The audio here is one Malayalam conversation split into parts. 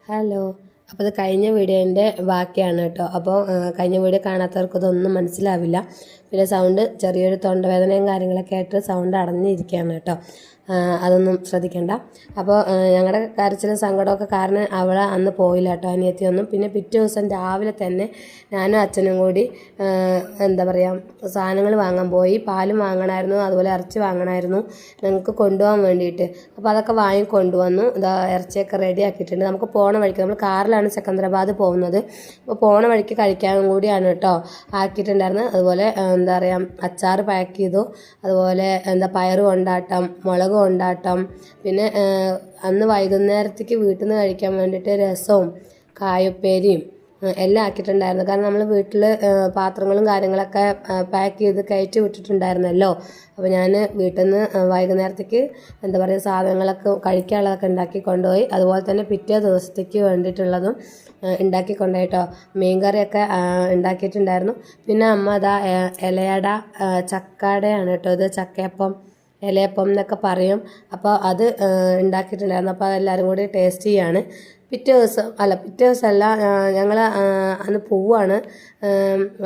ഹലോ. അപ്പോൾ ഇത് കഴിഞ്ഞ വീഡിയോൻ്റെ ബാക്കിയാണ് കേട്ടോ. അപ്പോൾ കഴിഞ്ഞ വീഡിയോ കാണാത്തവർക്ക് ഇതൊന്നും മനസ്സിലാവില്ല. പിന്നെ സൗണ്ട് ചെറിയൊരു തൊണ്ടവേദനയും കാര്യങ്ങളൊക്കെ ആയിട്ട് സൗണ്ട് അടഞ്ഞിരിക്കുകയാണ് കേട്ടോ. അതൊന്നും ശ്രദ്ധിക്കണ്ട. അപ്പോൾ ഞങ്ങളുടെ കരച്ചിലും സങ്കടമൊക്കെ കാരണം അവളെ അന്ന് പോയില്ല കേട്ടോ, അനിയത്തിയൊന്നും. പിന്നെ പിറ്റേ ദിവസം രാവിലെ തന്നെ ഞാനും അച്ഛനും കൂടി എന്താ പറയുക സാധനങ്ങൾ വാങ്ങാൻ പോയി. പാലും വാങ്ങണമായിരുന്നു, അതുപോലെ ഇറച്ചി വാങ്ങണമായിരുന്നു ഞങ്ങൾക്ക് കൊണ്ടുപോകാൻ വേണ്ടിയിട്ട്. അപ്പോൾ അതൊക്കെ വാങ്ങിക്കൊണ്ടുവന്നു. ഇതാ ഇറച്ചിയൊക്കെ റെഡി ആക്കിയിട്ടുണ്ട്. നമുക്ക് പോണ വഴിക്ക്, നമ്മൾ കാറിലാണ് സെക്കന്ദരാബാദ് പോകുന്നത്. അപ്പോൾ പോണ വഴിക്ക് കഴിക്കാനും കൂടിയാണ് കേട്ടോ ആക്കിയിട്ടുണ്ടായിരുന്നത്. അതുപോലെ എന്താ പറയുക അച്ചാർ പാക്ക് ചെയ്തു. അതുപോലെ പയറ് കൊണ്ടാട്ടം, മുളക് കൊണ്ടാട്ടം, പിന്നെ അന്ന് വൈകുന്നേരത്തേക്ക് വീട്ടിൽ നിന്ന് കഴിക്കാൻ വേണ്ടിയിട്ട് രസവും കായുപ്പേരിയും എല്ലാം ആക്കിയിട്ടുണ്ടായിരുന്നു. കാരണം നമ്മൾ വീട്ടിൽ പാത്രങ്ങളും കാര്യങ്ങളൊക്കെ പാക്ക് ചെയ്ത് കയറ്റി വിട്ടിട്ടുണ്ടായിരുന്നല്ലോ. അപ്പോൾ ഞാൻ വീട്ടിൽ നിന്ന് വൈകുന്നേരത്തേക്ക് എന്താ പറയുക സാധനങ്ങളൊക്കെ കഴിക്കാനുള്ളതൊക്കെ ഉണ്ടാക്കി കൊണ്ടുപോയി. അതുപോലെ തന്നെ പിറ്റേ ദിവസത്തേക്ക് വേണ്ടിയിട്ടുള്ളതും ഉണ്ടാക്കി കൊണ്ടുപോയിട്ടോ. മീൻ കറിയൊക്കെ ഉണ്ടാക്കിയിട്ടുണ്ടായിരുന്നു. പിന്നെ അമ്മ അതാ ഇലയട, ചക്കടയാണ് കേട്ടോ, ഇത് ചക്കയപ്പം, ഇലയപ്പം എന്നൊക്കെ പറയും. അപ്പോൾ അത് ഉണ്ടാക്കിയിട്ടുണ്ടായിരുന്നു. അപ്പോൾ അതെല്ലാവരും കൂടി ടേസ്റ്റ് ചെയ്യാണ്. പിറ്റേ ദിവസമല്ല, ഞങ്ങൾ അന്ന് പോവുകയാണ്.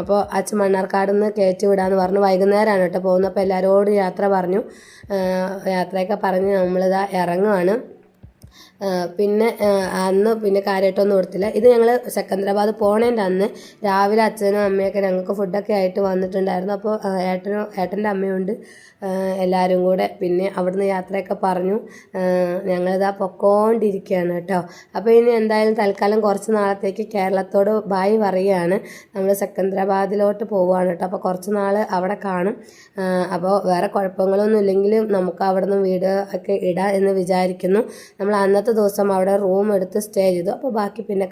അപ്പോൾ അച്ഛൻ മണ്ണാർക്കാട് നിന്ന് കയറ്റി വിടാമെന്ന് പറഞ്ഞു. വൈകുന്നേരമാണ് കേട്ടോ പോകുന്നത്. അപ്പോൾ എല്ലാവരോടും യാത്ര പറഞ്ഞു. യാത്രയൊക്കെ പറഞ്ഞ് നമ്മളിതാ ഇറങ്ങുവാണ്. പിന്നെ അന്ന് പിന്നെ കാര്യമായിട്ടൊന്നും കൊടുത്തില്ല. ഇത് ഞങ്ങൾ സെക്കന്ദരാബാദ് പോണേൻ്റെ അന്ന് രാവിലെ അച്ഛനും അമ്മയൊക്കെ ഞങ്ങൾക്ക് ഫുഡൊക്കെ ആയിട്ട് വന്നിട്ടുണ്ടായിരുന്നു. അപ്പോൾ ഏട്ടൻ്റെ അമ്മയുണ്ട്, എല്ലാവരും കൂടെ. പിന്നെ അവിടുന്ന് യാത്രയൊക്കെ പറഞ്ഞു. ഞങ്ങളിതാ പൊക്കോണ്ടിരിക്കുകയാണ് കേട്ടോ. അപ്പോൾ ഇനി എന്തായാലും തൽക്കാലം കുറച്ച് നാളത്തേക്ക് കേരളത്തോട് ബായ് പറയുകയാണ്. നമ്മൾ സെക്കന്ദരാബാദിലോട്ട് പോവുകയാണ് കേട്ടോ. അപ്പോൾ കുറച്ച് നാൾ അവിടെ കാണും. അപ്പോൾ വേറെ കുഴപ്പങ്ങളൊന്നും ഇല്ലെങ്കിലും നമുക്ക് അവിടെ നിന്ന് വീഡിയോ ഒക്കെ ഇടാം എന്ന് വിചാരിക്കുന്നു. നമ്മൾ അന്നത്തെ ദിവസം അവിടെ റൂം എടുത്ത് സ്റ്റേ ചെയ്തു. അപ്പോൾ ബാക്കി പിന്നെ